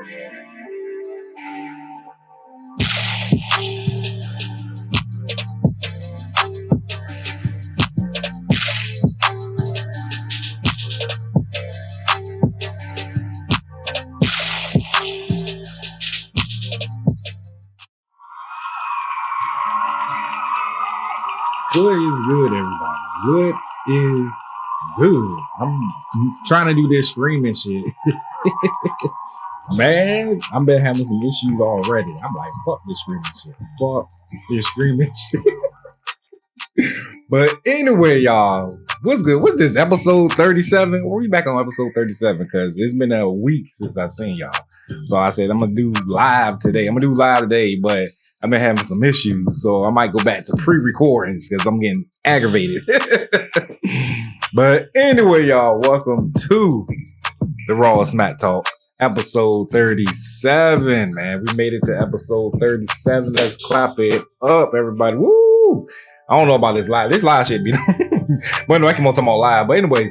What is good, everybody? What is good? I'm trying to do this streaming shit. Man, I've been having some issues already. I'm like, fuck this streaming shit. Fuck this streaming shit. But anyway, y'all, what's good? What's this, episode 37? We're back on episode 37 because it's been a week since I seen y'all. So I said, I'm going to do live today, but I've been having some issues, so I might go back to pre-recordings because I'm getting aggravated. But anyway, y'all, welcome to the Raw Smack Talk, episode 37, man. We made it to episode 37. Let's clap it up, everybody. Woo! I don't know about this live. This live shit be but no, I can talk about live. But anyway,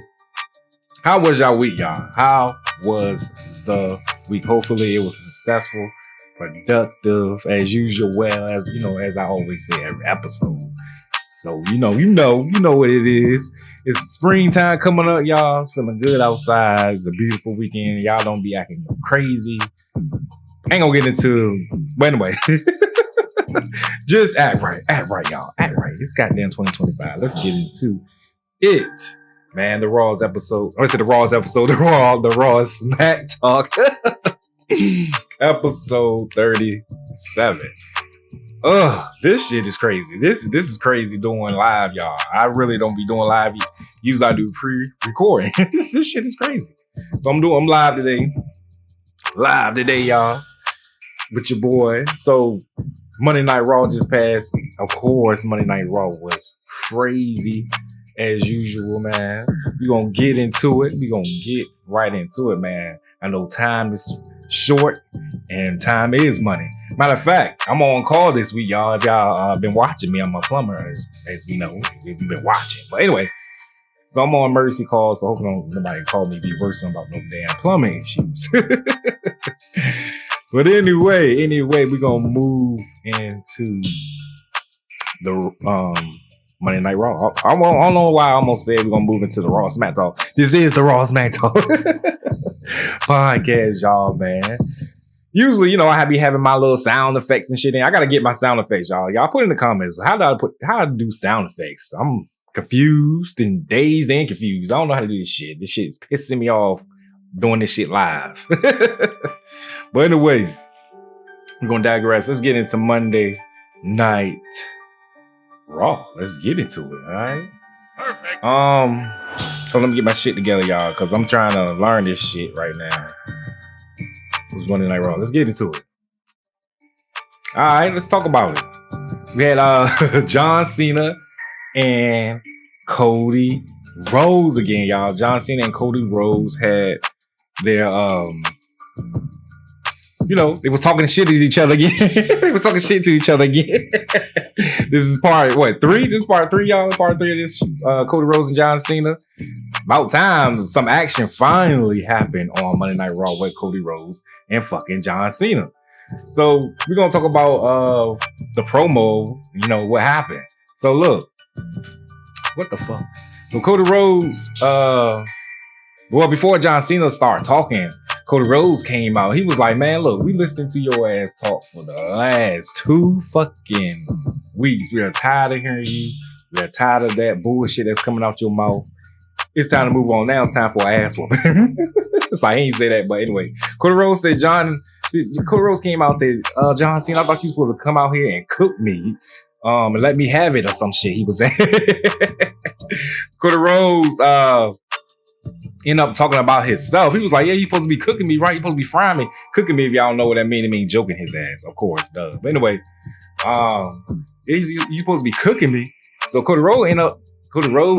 how was y'all week, y'all? How was the week? Hopefully it was successful, productive as usual, as as I always say every episode. So you know what it is. It's springtime coming up, y'all. It's feeling good outside. It's a beautiful weekend. Y'all don't be acting crazy. Ain't gonna get into, but anyway. Just act right, y'all. Act right. It's goddamn 2025. Let's get into it. Man, the Raw's episode. The Raw Smack Talk. Episode 37. This shit is crazy. This is crazy doing live, y'all. I really don't be doing live. Usually I do pre-recording. This shit is crazy. So I'm live today. Live today, y'all. With your boy. So Monday Night Raw just passed. Of course, Monday Night Raw was crazy as usual, man. We gonna get into it. We gonna get right into it, man. I know time is short and time is money. Matter of fact, I'm on call this week, y'all. If y'all been watching me, I'm a plumber, as we know, if you've been watching. But anyway, so I'm on emergency call, so hopefully nobody call me be worse about no damn plumbing issues. But anyway, we're gonna move into the Monday Night Raw. I don't know why I almost said we're gonna move into the Raw Smack Talk. This is the Raw Smack Talk podcast, y'all, man. Usually, I be having my little sound effects and shit in. I gotta get my sound effects, y'all. Y'all put in the comments how I do sound effects. I'm confused and dazed and confused. I don't know how to do this shit. This shit is pissing me off doing this shit live. But anyway, we're gonna digress. Let's get into Monday Night Raw. Let's get into it, all right? Perfect. So let me get my shit together, y'all, because I'm trying to learn this shit right now. It was Monday Night Raw. Let's get into it. All right, let's talk about it. We had John Cena and Cody Rhodes again, y'all. John Cena and Cody Rhodes had their they was talking shit to each other again. This is part 3. This is part 3, y'all. Part 3 of this Cody Rhodes and John Cena. About time some action finally happened on Monday Night Raw with Cody Rhodes and fucking John Cena. So we're gonna talk about the promo. What happened. So look, what the fuck? So Cody Rhodes, before John Cena started talking, Cody Rhodes came out. He was like, man, look, we listened to your ass talk for the last 2 fucking weeks. We are tired of hearing you. We are tired of that bullshit that's coming out your mouth. It's time to move on. Now it's time for an ass whooping. So I ain't say that, but anyway. Cody Rhodes came out and said, John Cena, I thought you were supposed to come out here and cook me. And let me have it or some shit. He was saying. Cody Rhodes, end up talking about himself. He was like, yeah, you supposed to be cooking me, right? You supposed to be frying me. Cooking me, if y'all don't know what that means, it means joking his ass, of course, duh. But anyway, you supposed to be cooking me. So Cody Rhodes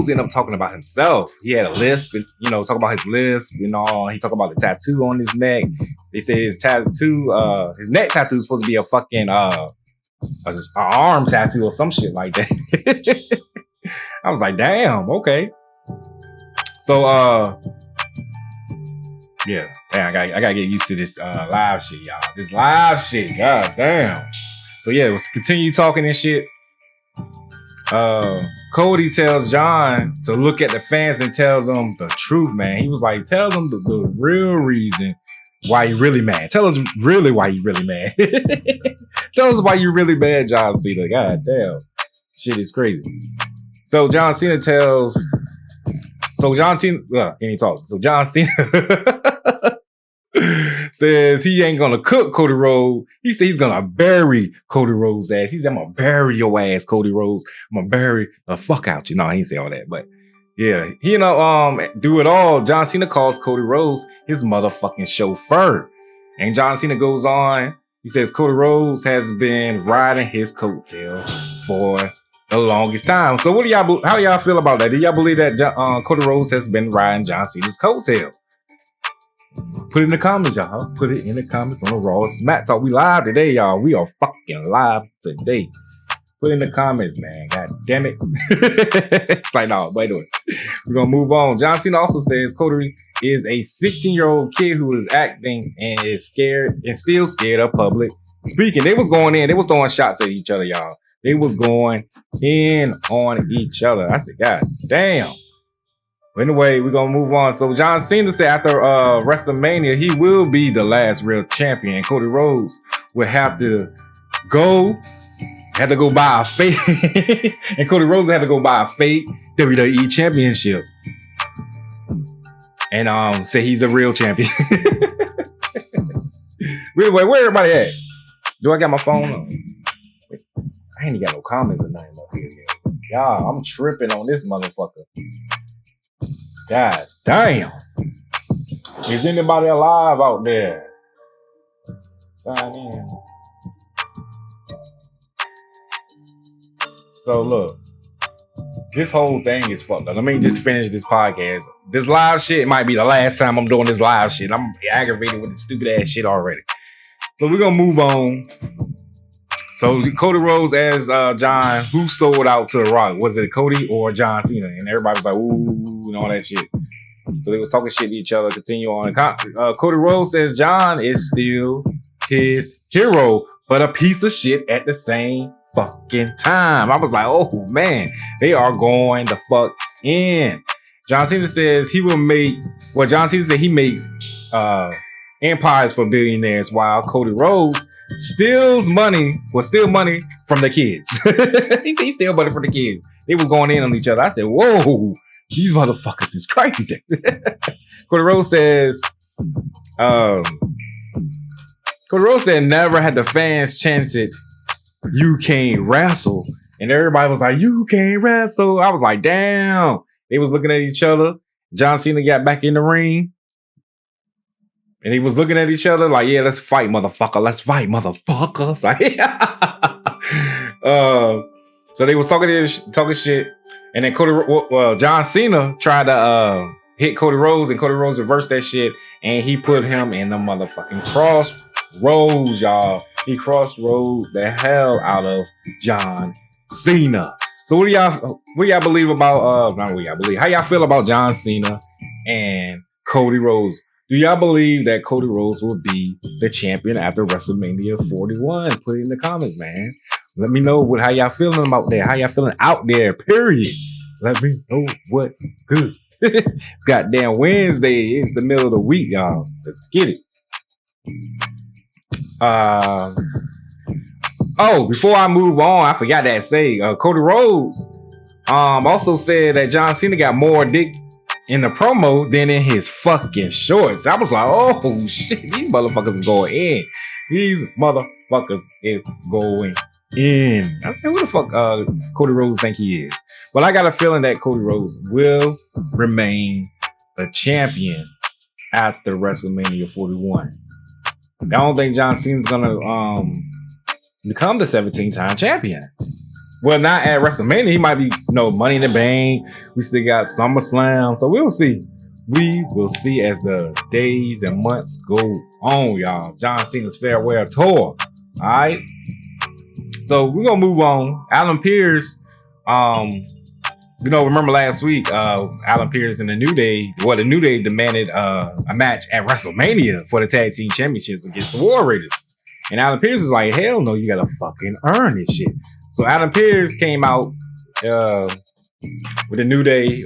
ended up talking about himself. He had a lisp, and talk about his lisp and all. He talked about the tattoo on his neck. They say his tattoo, his neck tattoo is supposed to be a fucking an arm tattoo or some shit like that. I was like, damn, okay. So, yeah, Damn, I gotta get used to this live shit, y'all. This live shit, god damn. So yeah, let's continue talking and shit. Cody tells John to look at the fans and tell them the truth, man. He was like, tell them the real reason why you really mad. Tell us really why you really mad. Tell us why you really mad, John Cena. God damn. Shit is crazy. So John Cena tells... So John Cena... can you talk? So John Cena says he ain't gonna cook Cody Rhodes. He said he's gonna bury Cody Rhodes' ass. He said, I'm gonna bury your ass, Cody Rhodes. I'm gonna bury the fuck out you. No, he didn't say all that, but... Yeah, he do it all. John Cena calls Cody Rhodes his motherfucking chauffeur. And John Cena goes on. He says Cody Rhodes has been riding his coattail for the longest time. So how do y'all feel about that? Do y'all believe that Cody Rhodes has been riding John Cena's coattail? Put it in the comments, y'all. Put it in the comments on the Raw Smack Talk. We live today, y'all. We are fucking live today. Put in the comments, man. God damn it. It's like, no, wait a minute. We're going to move on. John Cena also says Cody is a 16-year-old kid who is acting and is scared and still scared of public speaking. They was going in. They was throwing shots at each other, y'all. They was going in on each other. I said, God damn. Anyway, we're going to move on. So John Cena said after WrestleMania, he will be the last real champion. Cody Rhodes will have to go buy a fake and Cody Rhodes had to go buy a fake WWE championship and say he's a real champion. Wait, where everybody at? Do I got my phone on? I ain't got no comments or nothing up here. Y'all, I'm tripping on this motherfucker. God damn. Is anybody alive out there? Sign in. So look, this whole thing is fucked up. Let me just finish this podcast. This live shit might be the last time I'm doing this live shit. I'm aggravated with this stupid ass shit already. So we're gonna move on. So Cody Rhodes as John, who sold out to The Rock? Was it Cody or John Cena? And everybody was like, ooh, and all that shit. So they was talking shit to each other. Continue on. Cody Rhodes says John is still his hero, but a piece of shit at the same fucking time. I was like, oh man, they are going the fuck in. John Cena says he will make, well, John Cena said he makes empires for billionaires while Cody Rhodes steals money from the kids. He said he steals money from the kids. They was going in on each other. I said, whoa, these motherfuckers is crazy. Cody Rhodes says, Cody Rhodes said never had the fans chanted, "You can't wrestle," and everybody was like, "You can't wrestle." I was like, damn. They was looking at each other. John Cena got back in the ring, and he was looking at each other like, "Yeah, let's fight, motherfucker. Let's fight, motherfucker." So they was talking shit, and then John Cena tried to hit Cody Rhodes, and Cody Rhodes reversed that shit, and he put him in the motherfucking crossroads, y'all. He crossroads the hell out of John Cena. So what do y'all believe about not what y'all believe? How y'all feel about John Cena and Cody Rhodes? Do y'all believe that Cody Rhodes will be the champion after WrestleMania 41? Put it in the comments, man. Let me know how y'all feeling about that. How y'all feeling out there, period. Let me know what's good. It's goddamn Wednesday. It's the middle of the week, y'all. Let's get it. Before I move on, I forgot to say, Cody Rhodes also said that John Cena got more dick in the promo than in his fucking shorts. I was like, oh shit, these motherfuckers is going in. These motherfuckers is going in. I said, who the fuck Cody Rhodes think he is? Well, I got a feeling that Cody Rhodes will remain the champion after WrestleMania 41. I don't think John Cena's gonna become the 17-time champion. Well, not at WrestleMania. He might be, Money in the Bank. We still got SummerSlam. So we'll see. We will see as the days and months go on, y'all. John Cena's farewell tour. All right. So we're gonna move on. Alan Pierce remember last week, Alan Pierce and the New Day, the New Day demanded a match at WrestleMania for the tag team championships against the War Raiders. And Alan Pierce was like, hell no, you gotta fucking earn this shit. So Alan Pierce came out with the New Day,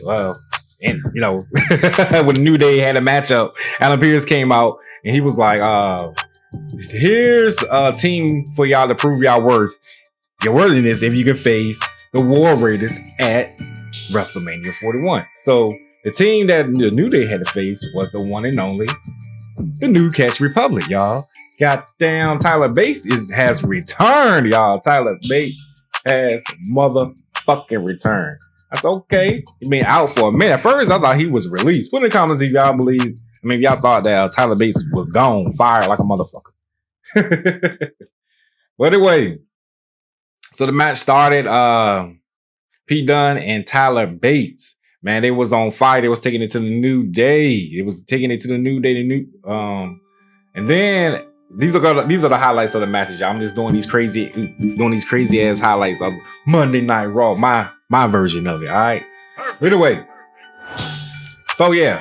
and when the New Day had a matchup, Alan Pierce came out and he was like, here's a team for y'all to prove your worthiness if you can face the War Raiders at WrestleMania 41. So the team that the New Day had to face was the one and only the New Catch Republic, y'all. Goddamn, Tyler Bates has returned, y'all. Tyler Bates has motherfucking returned. That's okay. He been out for a minute. At first, I thought he was released. Put in the comments if y'all if y'all thought that Tyler Bates was gone, fired like a motherfucker. But anyway, so the match started. Pete Dunne and Tyler Bates, man, they was on fire. They was taking it to the New Day. And then these are the highlights of the matches, y'all. I'm just doing these crazy ass highlights of Monday Night Raw, my version of it. All right. Anyway, so yeah,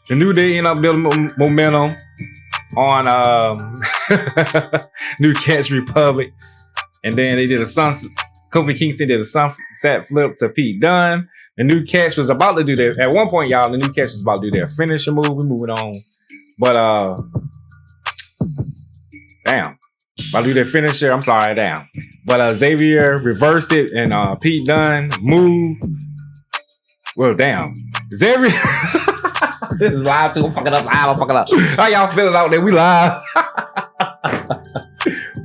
the New Day ended up building momentum on New Catch Republic, and then they did a sunset. Kofi Kingston did a sunset flip to Pete Dunne. The New Catch was about to do their, at one point, y'all, the New Catch was about to do their finisher move. We're moving on. But, about to do their finisher. I'm sorry, But Xavier reversed it and Pete Dunne moved. Well, Xavier. This is live too. I'm fucking up. How y'all feeling out there? We live.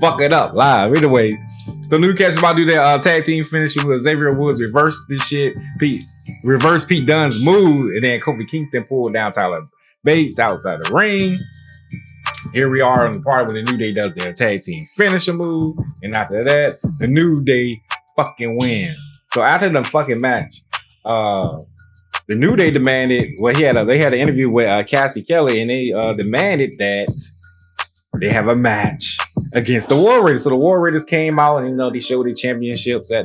Fucking up live. Anyway. So New Catch is about to do their tag team finishing with Xavier Woods reverse this shit. Reverse Pete Dunne's move, and then Kofi Kingston pulled down Tyler Bates outside the ring. Here we are on the part where the New Day does their tag team finisher move, and after that, the New Day fucking wins. So after the fucking match, the New Day demanded. Well, they had an interview with Kathy Kelly, and they demanded that they have a match against the War Raiders. So the War Raiders came out and they showed their championships to them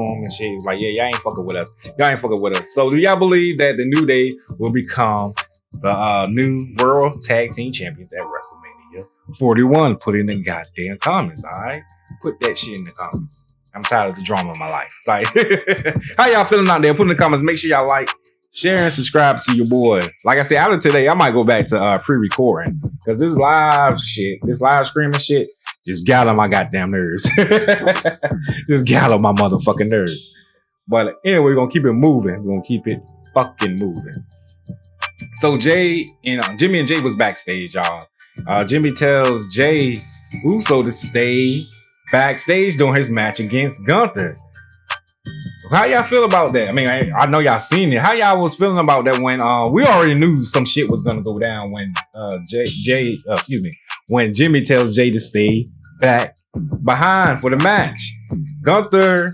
and shit. It was like, yeah, y'all ain't fucking with us. So do y'all believe that the New Day will become the new World Tag Team Champions at WrestleMania 41? Put it in the goddamn comments, all right? Put that shit in the comments. I'm tired of the drama in my life. Like, how y'all feeling out there? Put in the comments. Make sure y'all like, share, and subscribe to your boy. Like I said, after today, I might go back to pre-recording because this live streaming shit, just got on my goddamn nerves. Just got on my motherfucking nerves. But anyway, we're going to keep it moving. We're going to keep it fucking moving. So Jimmy and Jay was backstage, y'all. Jimmy tells Jay Uso to stay backstage during his match against Gunther. How y'all feel about that? I mean, I know y'all seen it. How y'all was feeling about that when we already knew some shit was gonna go down when when Jimmy tells Jay to stay back behind for the match. Gunther,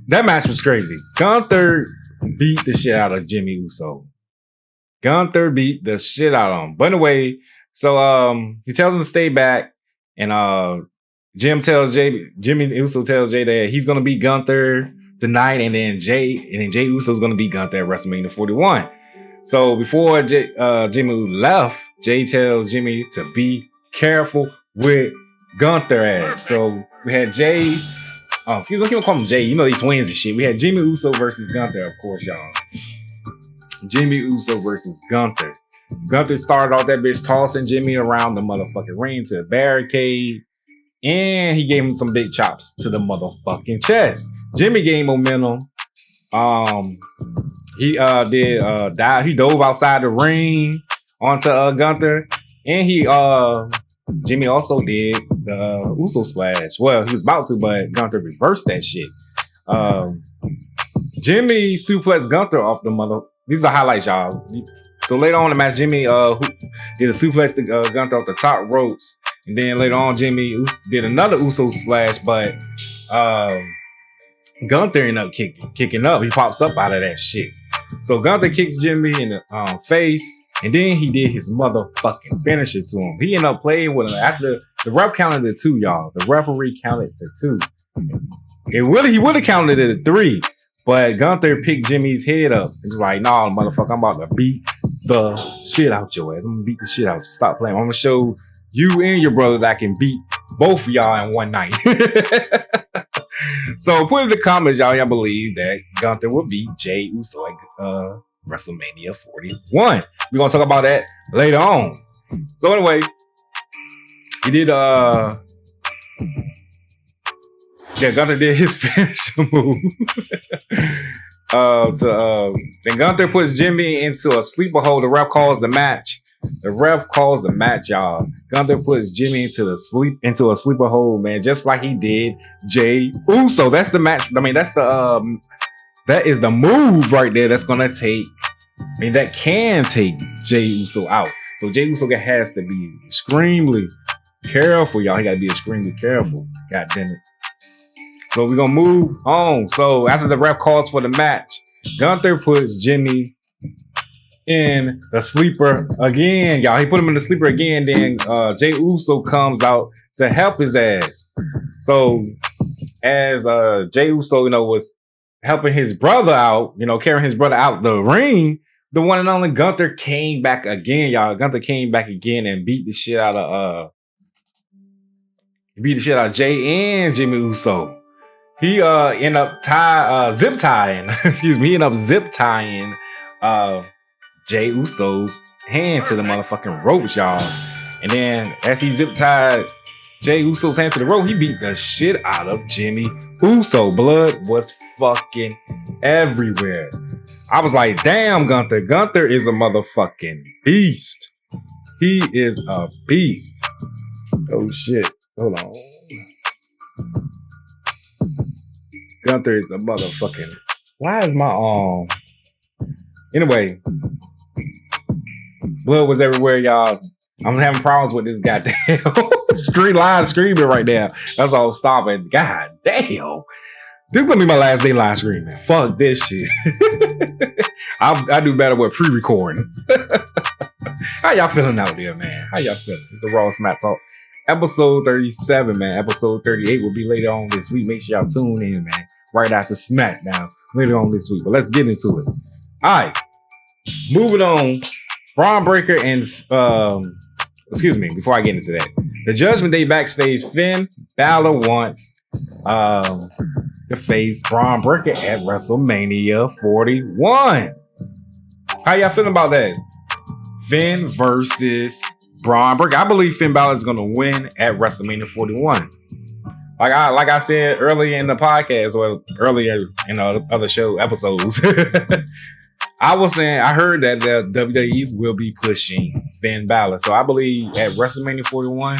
that match was crazy. Gunther beat the shit out of Jimmy Uso. Gunther beat the shit out of him. But anyway, so he tells him to stay back, and Jimmy Uso tells Jay that he's gonna beat Gunther tonight, and then Jay Uso's gonna beat Gunther at WrestleMania 41. So before Jimmy left, Jay tells Jimmy to be careful with Gunther ass. So we had Jay. Excuse me, I can't call him Jay. You know, these twins and shit. We had Jimmy Uso versus Gunther, of course, y'all. Jimmy Uso versus Gunther. Gunther started off that bitch tossing Jimmy around the motherfucking ring to the barricade. And he gave him some big chops to the motherfucking chest. Jimmy gained momentum. He dove outside the ring onto Gunther. And Jimmy also did the Uso splash. Well, he was about to, but Gunther reversed that shit. Jimmy suplexed Gunther off the mother. These are highlights, y'all. So later on in the match, Jimmy did a suplex to Gunther off the top ropes. And then later on, Jimmy did another Uso splash, but Gunther ended up kicking up. He pops up out of that shit. So Gunther kicks Jimmy in the face, and then he did his motherfucking finisher to him. He ended up playing with him after the ref counted to 2, y'all. The referee counted to 2. He would have counted it at 3, But Gunther picked Jimmy's head up and was like, nah, motherfucker, I'm about to beat the shit out your ass. I'm gonna beat the shit out you. Stop playing. I'm gonna show you and your brother that I can beat both of y'all in one night. So put in the comments, y'all believe that Gunther will beat Jey Uso at WrestleMania 41. We're gonna talk about that later on. So anyway, he did Gunther did his finisher move. Then Gunther puts Jimmy into a sleeper hold. The ref calls the match. Y'all. Gunther puts Jimmy into a sleeper hold, man, just like he did Jey Uso. That's the match. I mean, that is the move right there that's gonna take. I mean, that can take Jey Uso out. So Jey Uso has to be extremely careful, y'all. He gotta be extremely careful. God damn it. So we're gonna move on. So after the ref calls for the match, Gunther puts Jimmy in the sleeper again, y'all. He put him in the sleeper again. Then Jey Uso comes out to help his ass. So as Jey Uso, was helping his brother out, carrying his brother out the ring, the one and only Gunther came back again, y'all. Gunther came back again and beat the shit out of Jey and Jimmy Uso. He ended up zip tying. Excuse me. He ended up zip tying Jey Uso's hand to the motherfucking ropes, y'all. And then as he zip tied Jey Uso's hand to the rope, he beat the shit out of Jimmy Uso. Blood was fucking everywhere. I was like, damn, Gunther. Gunther is a motherfucking beast. He is a beast. Oh shit. Hold on. Gunther is a motherfucking. Why is my arm? Anyway, blood was everywhere, y'all. I'm having problems with this goddamn live streaming right now. That's all stopping. God damn. This is gonna be my last day live streaming. Fuck this shit. I do better with pre-recording. How y'all feeling out there, man? How y'all feeling? It's the Raw Smack Talk. Episode 37, man. Episode 38 will be later on this week. Make sure y'all tune in, man. Right after SmackDown later on this week. But let's get into it. All right. Moving on. Braun Breaker and excuse me, before I get into that. The Judgment Day backstage, Finn Balor wants to face Braun Breaker at WrestleMania 41. How y'all feeling about that? Finn versus Braun Breaker. I believe Finn Balor is going to win at WrestleMania 41. Like I said earlier in the podcast, or earlier in other show episodes, I was saying I heard that the WWE will be pushing Finn Balor. So I believe at WrestleMania 41,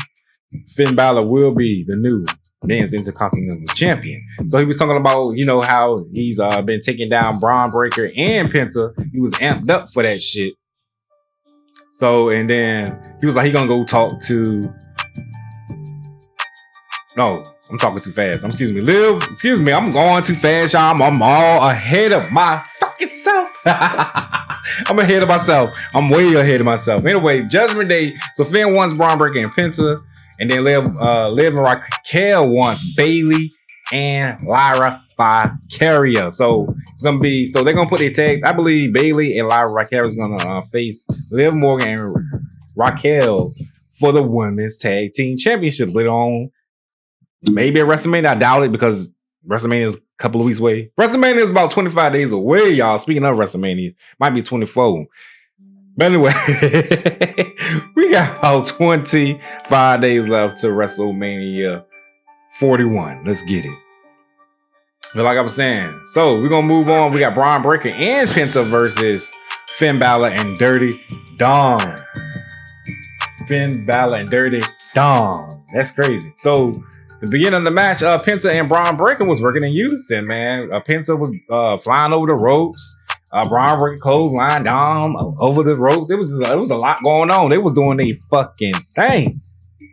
Finn Balor will be the new Men's Intercontinental Champion. So he was talking about, how he's been taking down Braun Breaker and Penta. He was amped up for that shit. So, and then he was like, he gonna go talk to. No, I'm talking too fast. Excuse me. I'm going too fast, y'all. I'm all ahead of my fucking self. I'm ahead of myself. I'm way ahead of myself. Anyway, Judgment Day. So Finn wants Braun Breaker and Penta. And then Liv and Raquel wants Bayley and Lyra Valkyria. So it's gonna be. So they're gonna put their tags. I believe Bayley and Lyra Valkyria is gonna face Liv Morgan and Raquel for the women's tag team championships later on. Maybe at WrestleMania. I doubt it because WrestleMania is a couple of weeks away. WrestleMania is about 25 days away, y'all. Speaking of WrestleMania, might be 24. But anyway, we got about 25 days left to WrestleMania 41. Let's get it. But like I was saying, so we're going to move on. We got Braun Breaker and Penta versus Finn Balor and Dirty Dom. Finn Balor and Dirty Dom. That's crazy. So the beginning of the match, Penta and Braun Breaker was working in unison, man. Penta was flying over the ropes. Braun Breaker clothesline Dom over the ropes. It was a lot going on. They was doing their fucking thing.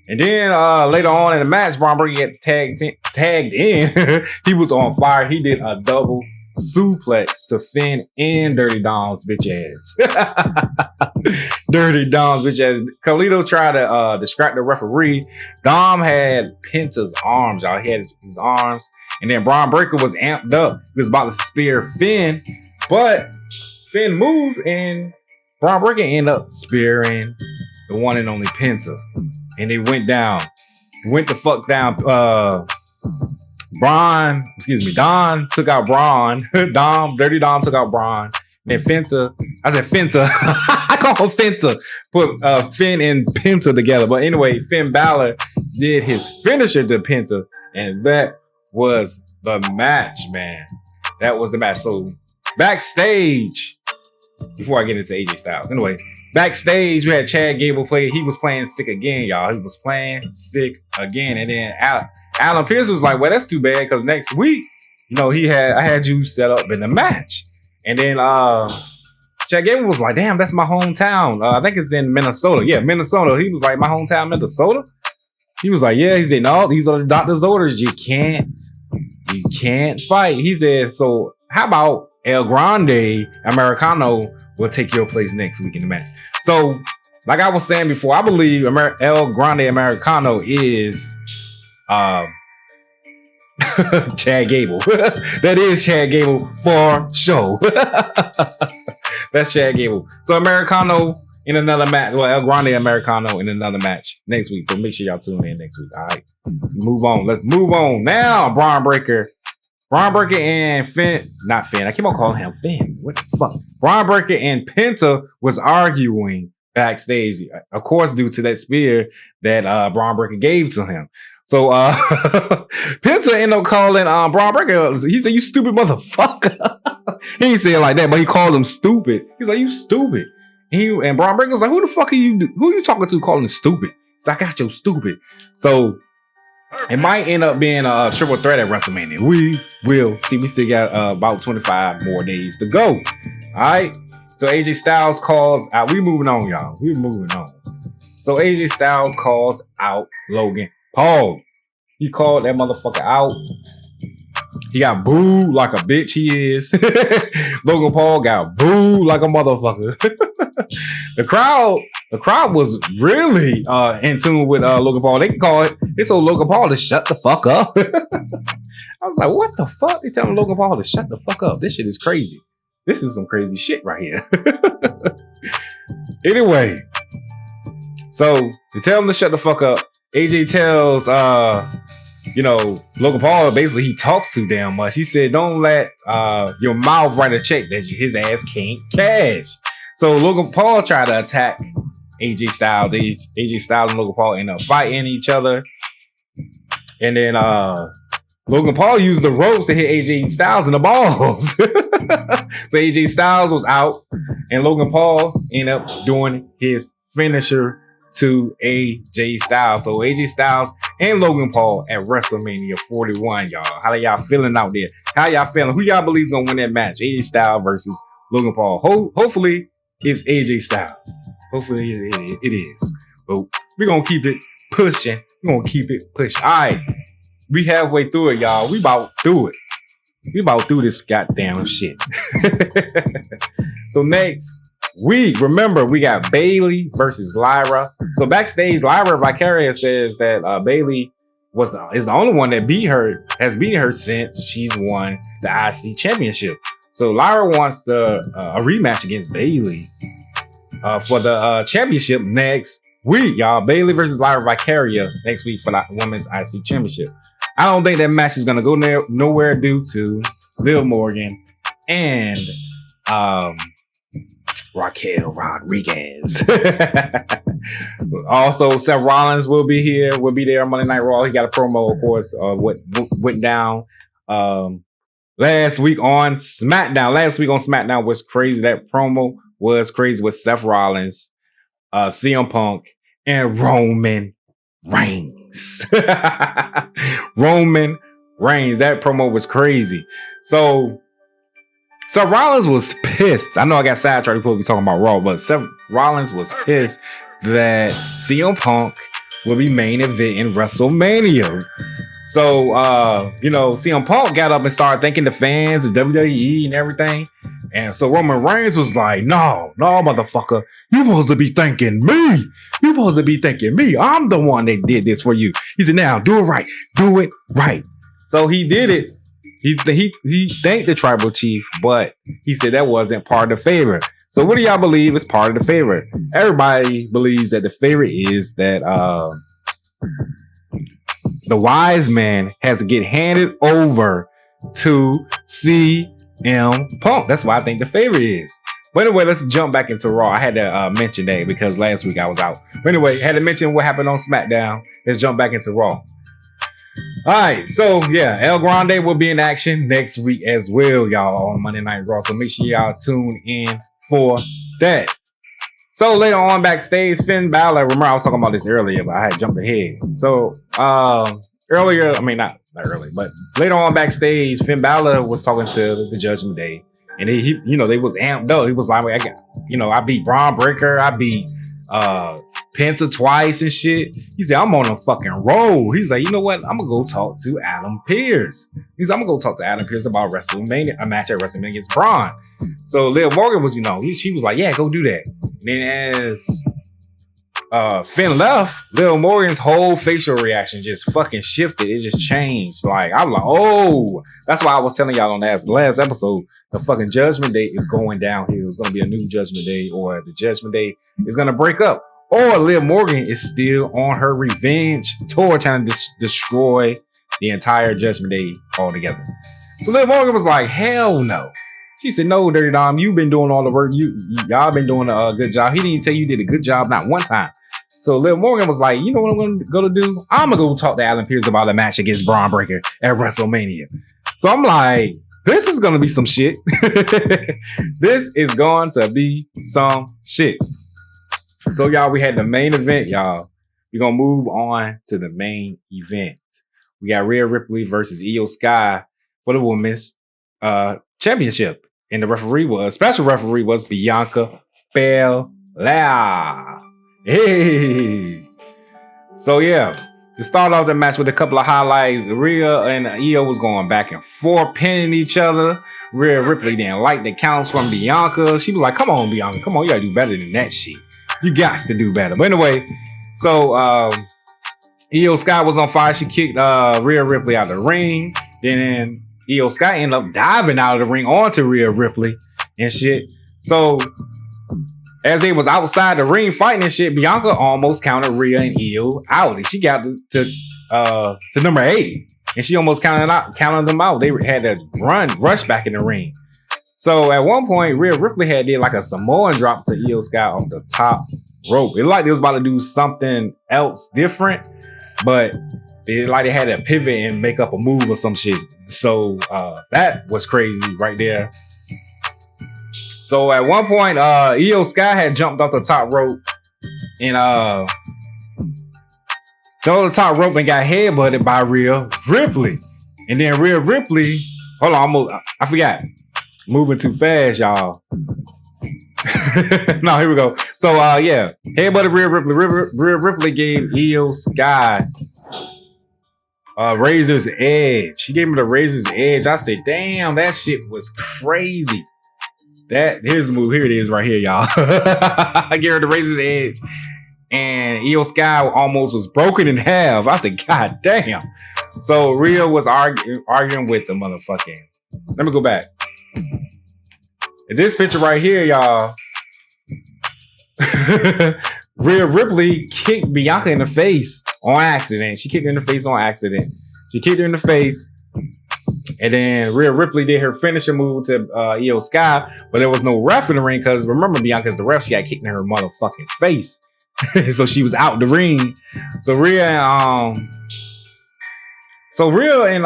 And then later on in the match, Braun Breaker got tagged in. He was on fire. He did a double suplex to Finn and Dirty Dom's bitch ass. Dirty Dom's bitch ass. Carlito tried to distract the referee. Dom had Penta's arms, y'all. He had his arms. And then Braun Breaker was amped up. He was about to spear Finn, but Finn moved and Braun Breaker ended up spearing the one and only Penta. And they went down. Went the fuck down. Don took out Braun. Dirty Dom took out Braun. Then Fenta. I said Fenta. I call him Fenta. Put Finn and Penta together. But anyway, Finn Balor did his finisher to Penta. And that was the match, man. That was the match. So backstage, before I get into AJ Styles. Anyway, backstage, we had Chad Gable play. He was playing sick again, y'all. He was playing sick again. And then Alan Pierce was like, well, that's too bad because next week, you know, I had you set up in the match. And then Chad Gable was like, damn, that's my hometown. I think it's in Minnesota. Yeah, Minnesota. He was like, my hometown, Minnesota? He was like, yeah. He said, no, these are the doctor's orders. You can't fight. He said, so how about El Grande Americano will take your place next week in the match. So, like I was saying before, I believe El Grande Americano is Chad Gable. That is Chad Gable for sure. That's Chad Gable. So Americano in another match. Well, El Grande Americano in another match next week. So make sure y'all tune in next week. All right. Let's move on. Now, Braun Breaker and Finn. Not Finn. I keep on calling him Finn. What the fuck? Braun Breaker and Penta was arguing backstage. Of course, due to that spear that Braun Breaker gave to him. So Penta ended up calling Braun Breaker. He said, you stupid motherfucker. He didn't say it like that, but he called him stupid. He's like, you stupid. And Braun Breaker was like, who the fuck are you? Who are you talking to calling stupid? He's like, I got you stupid. So it might end up being a triple threat at WrestleMania. We will see. We still got about 25 more days to go. All right. So AJ Styles calls out. We moving on, y'all. We're moving on. So AJ Styles calls out Logan Paul. He called that motherfucker out. He got booed like a bitch he is. Logan Paul got booed like a motherfucker. The crowd was really in tune with Logan Paul. They told Logan Paul to shut the fuck up. I was like, what the fuck? They telling Logan Paul to shut the fuck up. This shit is crazy. This is some crazy shit right here. Anyway, so they tell him to shut the fuck up. AJ tells Logan Paul, basically he talks too damn much. He said, don't let your mouth write a check that his ass can't cash. So Logan Paul tried to attack AJ Styles. AJ Styles and Logan Paul end up fighting each other. And then Logan Paul used the ropes to hit AJ Styles in the balls. So AJ Styles was out and Logan Paul ended up doing his finisher to AJ Styles. So AJ Styles and Logan Paul at WrestleMania 41, y'all. How y'all feeling out there? How y'all feeling? Who y'all believe is gonna win that match? AJ Styles versus Logan Paul. Hopefully it's AJ Styles. Hopefully it is. But we're gonna keep it pushing. We're gonna keep it pushing. All right. We halfway through it, y'all. We about through it. We about through this goddamn shit. So next week, remember, we got Bayley versus Lyra. So backstage, Lyra Vicarious says that Bayley is the only one that has beaten her since she's won the IC championship. So Lyra wants a rematch against Bayley for the championship next week, y'all. Bayley versus Lyra Vicarious next week for the women's IC championship. I don't think that match is gonna go nowhere due to Liv Morgan and Raquel Rodriguez. Also, Seth Rollins will be there on Monday Night Raw. He got a promo, of course, what went down last week on SmackDown. Last week on SmackDown was crazy. That promo was crazy with Seth Rollins, CM Punk, and Roman Reigns. Roman Reigns. That promo was crazy. So Rollins was pissed. I know I got sidetracked. We're supposed to be talking about Raw, but Seth Rollins was pissed that CM Punk will be main event in WrestleMania. So, CM Punk got up and started thanking the fans, the WWE and everything. And so Roman Reigns was like, no, motherfucker. You're supposed to be thanking me. You're supposed to be thanking me. I'm the one that did this for you. He said, now, do it right. Do it right. So he did it. He thanked the tribal chief, but he said that wasn't part of the favor. So what do y'all believe is part of the favor? Everybody believes that the favor is that the wise man has to get handed over to CM Punk. That's why I think the favor is. But anyway, let's jump back into Raw. I had to mention that because last week I was out. But anyway, had to mention what happened on SmackDown. Let's jump back into Raw. All right, so yeah, El Grande will be in action next week as well, y'all, on Monday Night Raw. So make sure y'all tune in for that. So later on backstage, Finn Balor. Remember, I was talking about this earlier, but I had jumped ahead. So earlier, I mean not early, but later on backstage, Finn Balor was talking to the Judgment Day, and he they was amped up. He was like, I beat Braun Breaker, I beat Penta twice and shit. He said, I'm on a fucking roll. He's like, you know what? I'm gonna go talk to Adam Pearce. He's like, I'm gonna go talk to Adam Pearce about WrestleMania, a match at WrestleMania against Braun. So Liv Morgan was, she was like, yeah, go do that. And then as Finn left, Liv Morgan's whole facial reaction just fucking shifted. It just changed. Like, I'm like, oh, that's why I was telling y'all on the last episode, the fucking Judgment Day is going downhill. It's gonna be a new Judgment Day, or the Judgment Day is gonna break up. Or Liv Morgan is still on her revenge tour trying to destroy the entire Judgment Day altogether. So Liv Morgan was like, hell no. She said, no, Dirty Dom, you've been doing all the work. Y'all been doing a good job. He didn't tell you did a good job not one time. So Liv Morgan was like, you know what I'm going to do? I'm going to go talk to Adam Pearce about a match against Braun Breaker at WrestleMania. So I'm like, this is going to be some shit. This is going to be some shit. So, y'all, we had the main event, y'all. We're going to move on to the main event. We got Rhea Ripley versus Io Sky for the Women's Championship. And the special referee was Bianca Belair. Hey. So, yeah. To start off the match with a couple of highlights, Rhea and Io was going back and forth, pinning each other. Rhea Ripley didn't like the counts from Bianca. She was like, come on, Bianca. Come on, you got to do better than that shit. You got to do better. But anyway, so Io Sky was on fire. She kicked Rhea Ripley out of the ring. Then Io Sky ended up diving out of the ring onto Rhea Ripley and shit. So as they was outside the ring fighting and shit, Bianca almost counted Rhea and Io out. And she got to number 8. And she almost counted them out. They had to rush back in the ring. So at one point, Rhea Ripley did like a Samoan drop to Io Sky off the top rope. It looked like they was about to do something else different, but it like they had to pivot and make up a move or some shit. So that was crazy right there. So at one point, Io Sky had jumped off the top rope and jumped the top rope and got headbutted by Rhea Ripley. And then Rhea Ripley, hold on, I forgot. Moving too fast, y'all. No, here we go. So, yeah. Headbutted Rhea Ripley. Rhea Ripley gave Io Sky Razor's Edge. She gave him the Razor's Edge. I said, damn, that shit was crazy. Here's the move. Here it is right here, y'all. I gave her the Razor's Edge. And Io Sky almost was broken in half. I said, God damn. So, Rhea was arguing with the motherfucking. Let me go back. This picture right here, y'all. Rhea Ripley kicked Bianca in the face on accident. She kicked her in the face on accident. She kicked her in the face. And then Rhea Ripley did her finisher move to Io Sky. But there was no ref in the ring because remember, Bianca's the ref. She got kicked in her motherfucking face. So she was out the ring. So Rhea and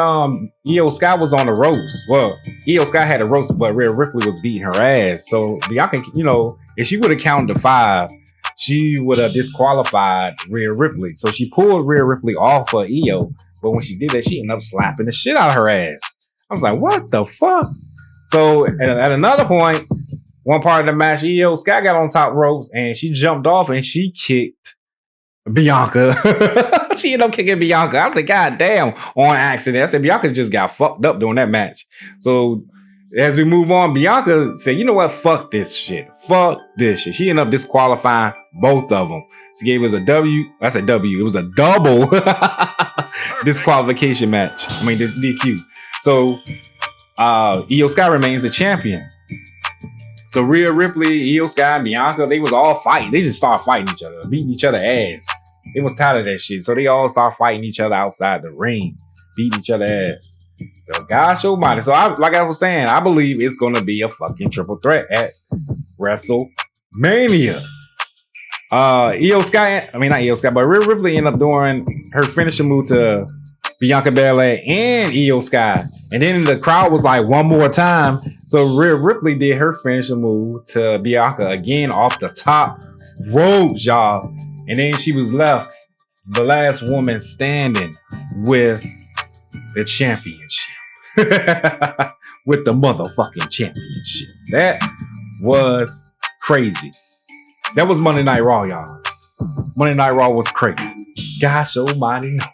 Io Sky was on the ropes. Well, Io Sky had the ropes, but Rhea Ripley was beating her ass. So Bianca, if she would have counted to 5, she would have disqualified Rhea Ripley. So she pulled Rhea Ripley off of Io, but when she did that, she ended up slapping the shit out of her ass. I was like, what the fuck? So at another point, one part of the match, Io Sky got on top ropes and she jumped off and she kicked Bianca. She ended up kicking Bianca. I said, God damn, on accident. I said, Bianca just got fucked up during that match. So as we move on, Bianca said, you know what? Fuck this shit. Fuck this shit. She ended up disqualifying both of them. She gave us a W. That's a W. It was a double disqualification match. I mean, the DQ. So, Io Sky remains the champion. So Rhea Ripley, Io Sky, and Bianca, they was all fighting. They just started fighting each other, beating each other ass. They was tired of that shit. So they all start fighting each other outside the ring, beating each other ass. So gosh almighty. So like I was saying, I believe it's going to be a fucking triple threat at WrestleMania. Io Sky, I mean not Io Sky, but Rhea Ripley ended up doing her finishing move to Bianca Belair and Io Sky. And then the crowd was like, one more time. So Rhea Ripley did her finishing move to Bianca again off the top Rhodes, y'all. And then she was left the last woman standing with the championship. With the motherfucking championship. That was crazy. That was Monday Night Raw, y'all. Monday Night Raw was crazy. Gosh almighty no.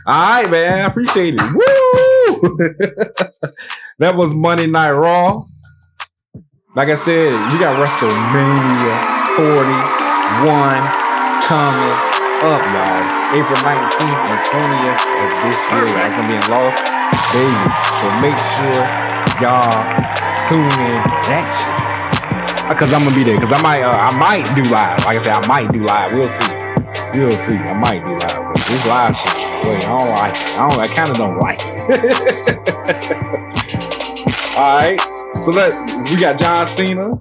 Alright, man. I appreciate it. Woo! That was Monday Night Raw. Like I said, we got WrestleMania 41 coming up, y'all. April 19th and 20th of this year. Y'all gonna be in Las Vegas. So make sure y'all tune in that shit. Because I'm gonna be there. Because I might do live. Like I said, I might do live. We'll see. I might do live. But this live shit, wait, I don't like it. I kind of don't like it. Alright. So we got John Cena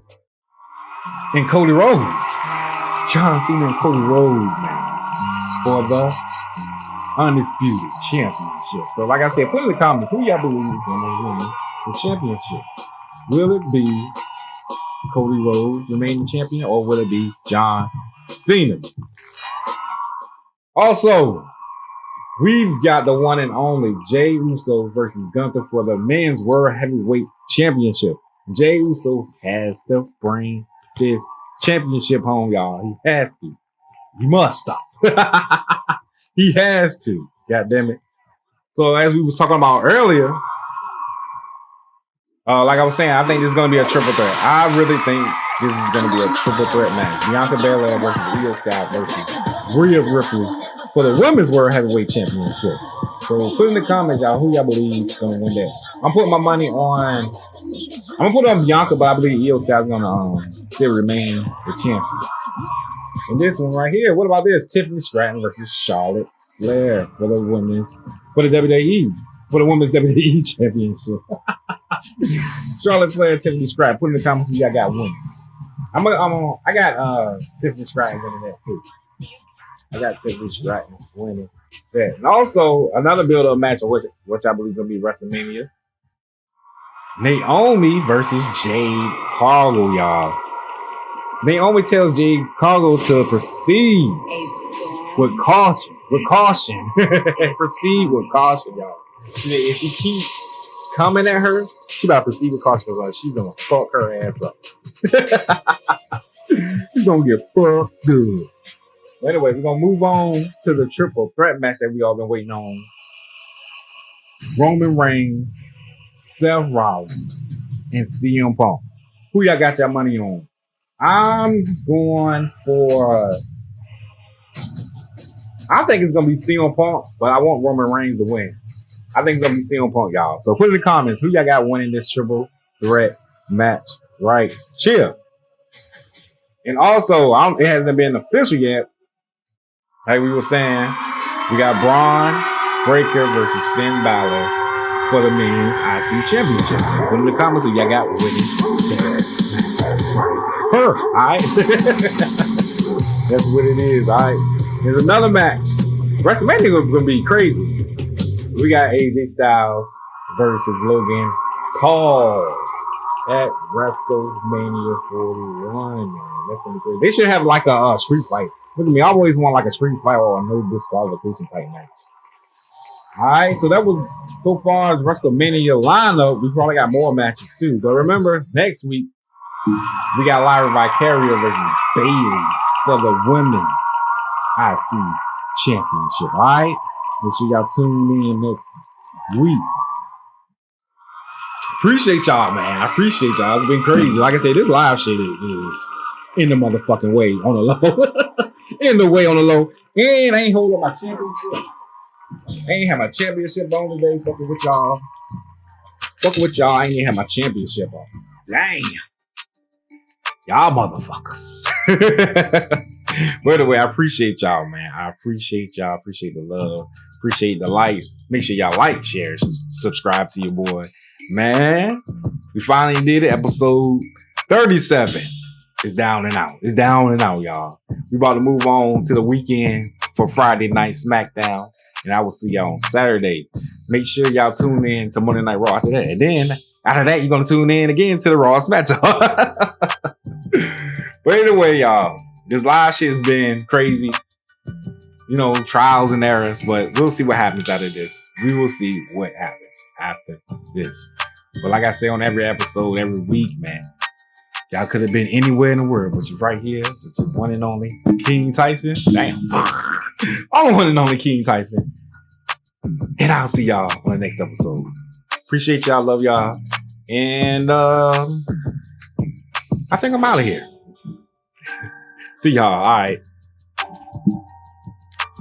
and Cody Rhodes. John Cena and Cody Rhodes, man. For the Undisputed Championship. So like I said, put in the comments, who y'all believe is gonna win the championship? Will it be Cody Rhodes remaining champion, or will it be John Cena? Also, we've got the one and only Jey Uso versus Gunther for the men's World Heavyweight Championship. Jey Uso has to bring this championship home, y'all. He has to. He must stop. He has to. God damn it. So as we was talking about earlier, like I was saying, I think this is going to be a triple threat. I really think this is going to be a triple threat match. Bianca Belair versus Io Sky versus Rhea Ripley for the Women's World Heavyweight Championship. So put in the comments, y'all, who y'all believe is going to win that. I'm putting my money on... I'm going to put it on Bianca, but I believe Io Sky is going to still remain the champion. And this one right here, what about this? Tiffany Stratton versus Charlotte Flair for the WWE, for the Women's WWE Championship. Charlotte Flair, Tiffany Stratton. Put in the comments who y'all got winning. I got Tiffany Stratton winning that too. I got Tiffany Stratton winning that. And also another build-up match, which I believe is gonna be WrestleMania. Naomi versus Jade Cargill, y'all. Naomi tells Jade Cargill to proceed with caution. Proceed with caution, y'all. If she keeps coming at her, she about to proceed with caution because she's gonna fuck her ass up. She's gonna get fucked good. Anyway, we're gonna move on to the triple threat match that we all been waiting on. Roman Reigns, Seth Rollins, and CM Punk. Who y'all got your money on? I'm going for... I think it's going to be CM Punk, but I want Roman Reigns to win. I think it's going to be CM Punk, y'all. So put in the comments who y'all got winning this triple threat match right here. And also, it hasn't been official yet. Like we were saying, we got Braun Breaker versus Finn Balor for the men's IC Championship. Put in the comments who y'all got winning. Alright. That's what it is. Alright. There's another match. WrestleMania is going to be crazy. We got AJ Styles versus Logan Paul at WrestleMania 41. That's going to be crazy. They should have like a street fight. Look at me. I always want like a street fight or a no disqualification type match. Alright, so that was so far as WrestleMania lineup. We probably got more matches too. But remember, next week, we got Lyra Valkyria versus Bayley for the women's IC Championship. Alright? Make sure y'all tune in next week. Appreciate y'all, man. I appreciate y'all. It's been crazy. Like I said, this live shit is in the motherfucking way on the low. In the way on the low. And I ain't holding my championship. I ain't have my championship on today. Fucking with y'all. Fucking with y'all. I ain't even have my championship on. Damn. Y'all motherfuckers. By the way, I appreciate y'all, man. I appreciate y'all. Appreciate the love. Appreciate the likes. Make sure y'all like, share, subscribe to your boy. Man, we finally did it. Episode 37. It's down and out. It's down and out, y'all. We about to move on to the weekend for Friday Night SmackDown. And I will see y'all on Saturday. Make sure y'all tune in to Monday Night Raw after that. And then, after that, you're going to tune in again to the Raw SmackDown. But anyway, y'all, this live shit has been crazy. You know, trials and errors. But we'll see what happens out of this. We will see what happens after this. But like I say on every episode, every week, man, y'all could have been anywhere in the world, but you're right here with your one and only King Tyson. Damn. I'm the one and only King Tyson. And I'll see y'all on the next episode. Appreciate y'all. Love y'all. And I think I'm out of here. See y'all. All right.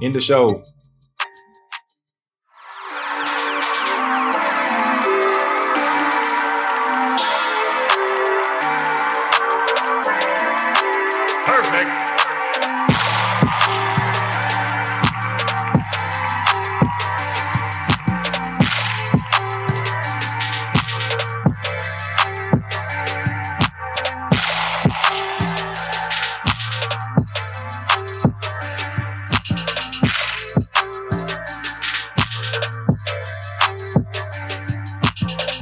End the show.